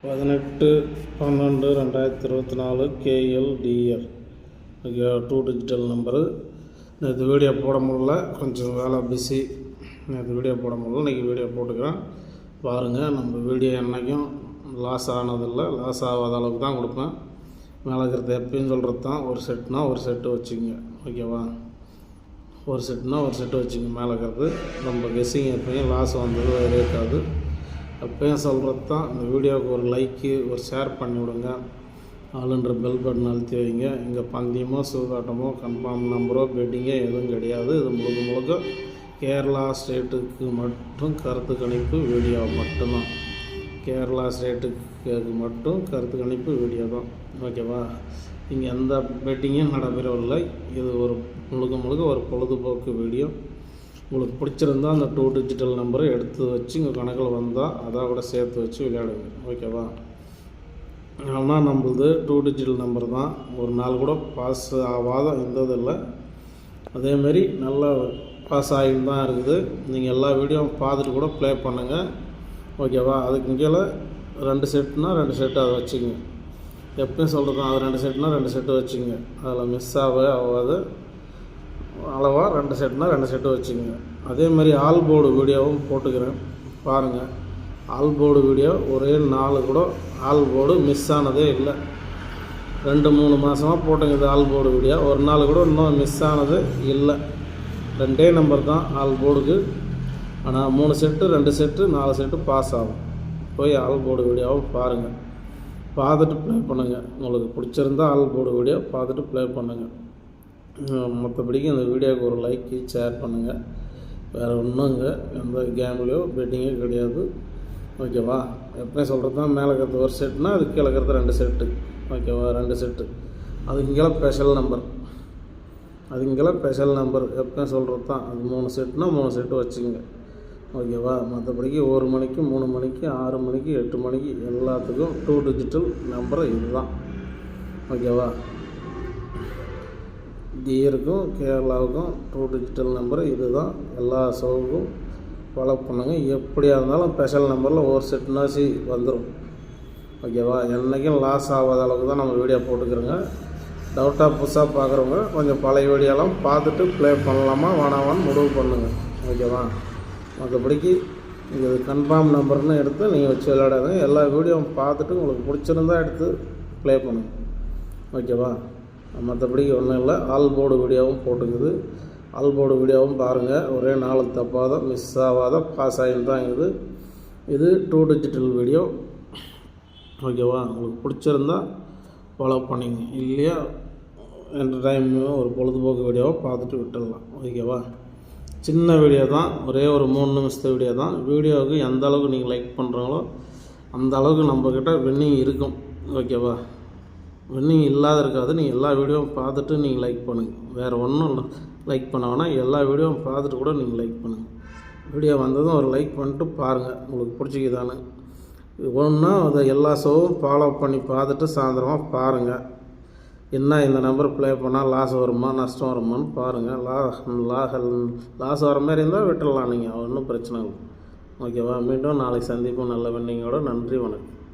18/12/2024 KLDR. Okay, 2 digital number. நேற்று video போட முடியல, கொஞ்சம் வேலை பிஸி. நேற்று வீடியோ போட முடியல, இன்றைக்கி வீடியோ போட்டுக்கிறேன் பாருங்கள். நம்ம வீடியோ என்றைக்கும் லாஸ் ஆனதில்லை, லாஸ் ஆகாத அளவுக்கு தான் கொடுப்பேன். மேலே இருக்கிறது எப்பயும் சொல்கிறது தான், ஒரு செட்னா ஒரு செட்டு வச்சுக்கோங்க. ஓகேவா, ஒரு செட்னா ஒரு செட்டு வச்சுங்க. மேலே இருக்கிறது நம்ம கெஸ்ஸிங் எப்பயும் லாஸ் வந்தது இருக்காது. அப்பயும் சொல்கிறது தான். இந்த வீடியோவுக்கு ஒரு லைக்கு, ஒரு ஷேர் பண்ணி விடுங்க. ஆளுன்ற பெல் பட்டன் அழுத்தி வைங்க. இங்கே பந்தயமோ சூதாட்டமோ கன்ஃபார்ம் நம்பரோ பெட்டிங்கோ எதுவும் கிடையாது. இது முழுக்க கேரளா ஸ்டேட்டுக்கு மட்டும் கருத்து கணிப்பு வீடியோ மட்டும்தான். கேரளா ஸ்டேட்டுக்கு மட்டும் கருத்து கணிப்பு வீடியோ தான். ஓகேவா, இங்கே எந்த பெட்டிங்கும் நடைபெறவில்லை. இது ஒரு முழுக்க ஒரு பொழுதுபோக்கு வீடியோ. உங்களுக்கு பிடிச்சிருந்தா அந்த 2 டிஜிட்டல் நம்பரை எடுத்து வச்சு இங்கே கணக்கில் வந்தால் அதை கூட சேர்த்து வச்சு விளையாடுங்க. ஓகேவா, ஆனால் நம்மளது 2 டிஜிட்டல் நம்பர் தான். ஒரு நாள் கூட பாஸ் ஆகாத இருந்ததில்லை. அதேமாரி நல்லா பாஸ் ஆகின்னு தான் இருக்குது. நீங்கள் எல்லா வீடியோவும் பார்த்துட்டு கூட ப்ளே பண்ணுங்கள். ஓகேவா, அதுக்கு இங்கே 2 செட்டுனா 2 செட்டு அதை வச்சுங்க. எப்பயும் சொல்கிறது தான், அது 2 செட்டுனா 2 செட்டு வச்சுங்க. அதில் மிஸ் ஆகாது. அளவாக 2 செட்டுனா 2 செட்டு வச்சுங்க. அதேமாதிரி ஆல் போர்டு வீடியோவும் போட்டுக்கிறேன் பாருங்கள். ஆல் போர்டு வீடியோ ஒரே நாள் கூட ஆல் போர்டு மிஸ் ஆனதே இல்லை. 2-3 மாதமாக போட்டுங்க இது ஆல் போர்டு வீடியோ. ஒரு நாள் கூட இன்னும் மிஸ் ஆனது இல்லை. 2 நம்பர் தான் ஆல் போர்டுக்கு. ஆனால் 3 செட்டு 2 செட்டு 4 செட்டு பாஸ் ஆகும். போய் ஆல் போர்டு வீடியோவும் பாருங்கள், பார்த்துட்டு ப்ளே பண்ணுங்கள். உங்களுக்கு பிடிச்சிருந்தா ஆல் போர்டு வீடியோ பார்த்துட்டு ப்ளே பண்ணுங்கள். மற்றபடிக்கு இந்த வீடியோவுக்கு ஒரு லைக்கு, ஷேர் பண்ணுங்கள். வேறு ஒன்றுங்க எந்த கேம்லேயோ பெட்டிங்கே கிடையாது. ஓகேவா, எப்பயும் சொல்கிறது தான். மேலே இருக்கிறது ஒரு செட்டுனா அது கீழே இருக்கிறது 2 செட்டு. ஓகேவா, 2 செட்டு. அதுக்கு இங்கே ஸ்பெஷல் நம்பர், எப்பயும் சொல்கிறது தான். அது 3 செட்டுனா 3 செட்டு வச்சுங்க. ஓகேவா, மற்றபடிக்கு 1 மணிக்கு 3 மணிக்கு 6 மணிக்கு 8 மணிக்கு எல்லாத்துக்கும் 2 டிஜிட்டல் நம்பர் இதுதான். ஓகேவா, டியருக்கும் கேரளாவுக்கும் 2 டிஜிட்டல் நம்பர் இது தான். எல்லா ஷோவுக்கும் ஃபாலோ பண்ணுங்கள். எப்படியா இருந்தாலும் ஸ்பெஷல் நம்பரில் ஒரு செட்னாசி வந்துடும். ஓகேவா, என்றைக்கும் லாஸ் ஆகாத அளவுக்கு தான் நம்ம வீடியோ போட்டுக்கிறோங்க. டவுட்டாக புதுசாக பார்க்குறவங்க கொஞ்சம் பழைய வீடியோலாம் பார்த்துட்டு ப்ளே பண்ணலாமா வேணாமான்னு முடிவு பண்ணுங்கள். ஓகேவா, மற்றபடிக்கு இது கன்ஃபார்ம் நம்பர்னு எடுத்து நீங்கள் வச்சு விளையாடாதுங்க. எல்லா வீடியோவும் பார்த்துட்டு உங்களுக்கு பிடிச்சிருந்தா எடுத்து ப்ளே பண்ணுங்கள். ஓகேவா, மற்றபடிக்கு ஒன்றும் இல்லை. ஆல் போர்டு வீடியோவும் போட்டுக்குது. ஆல் போர்டு வீடியோவும் பாருங்கள். ஒரே நாள் தப்பாத மிஸ் ஆகாத பாஸ் ஆகின்னு தான் இருக்குது. இது 2 டிஜிட்டல் வீடியோ. ஓகேவா, உங்களுக்கு பிடிச்சிருந்தா ஃபாலோ பண்ணிங்க. இல்லையா என்டர்டைம் ஒரு பொழுதுபோக்கு வீடியோவை பார்த்துட்டு விட்டுடலாம். ஓகேவா, சின்ன வீடியோ தான், ஒரே ஒரு 3 நிமிஷத்து வீடியோ தான். வீடியோவுக்கு எந்த அளவுக்கு நீங்கள் லைக் பண்ணுறீங்களோ அந்த அளவுக்கு நம்மக்கிட்ட வின்னிங் இருக்கும். ஓகேவா, வின்னிங் இல்லாத இருக்காது. நீங்கள் எல்லா வீடியோவும் பார்த்துட்டு நீங்கள் லைக் பண்ணுங்கள். வேறு ஒன்றும் இல்லை, லைக் பண்ண வேணால் எல்லா வீடியோவும் பார்த்துட்டு கூட நீங்கள் லைக் பண்ணுங்கள். வீடியோ வந்ததும் ஒரு லைக் பண்ணிட்டு பாருங்கள், உங்களுக்கு பிடிச்சிக்கிதானு. ஒன்றா அதை எல்லா ஷோவும் ஃபாலோ பண்ணி பார்த்துட்டு சாயந்தரமாக பாருங்கள். என்ன இந்த நம்பர் ப்ளே பண்ணால் லாஸ் வருமா நஷ்டம் வருமானு பாருங்கள். லாஸ் வர மாதிரி இருந்தால் விட்டுடலாம், நீங்கள் ஒன்றும் பிரச்சனை இல்லை. ஓகேவா, மீண்டும் நாளைக்கு சந்திப்போம் நல்ல வின்னிங்கோட. நன்றி, வணக்கம்.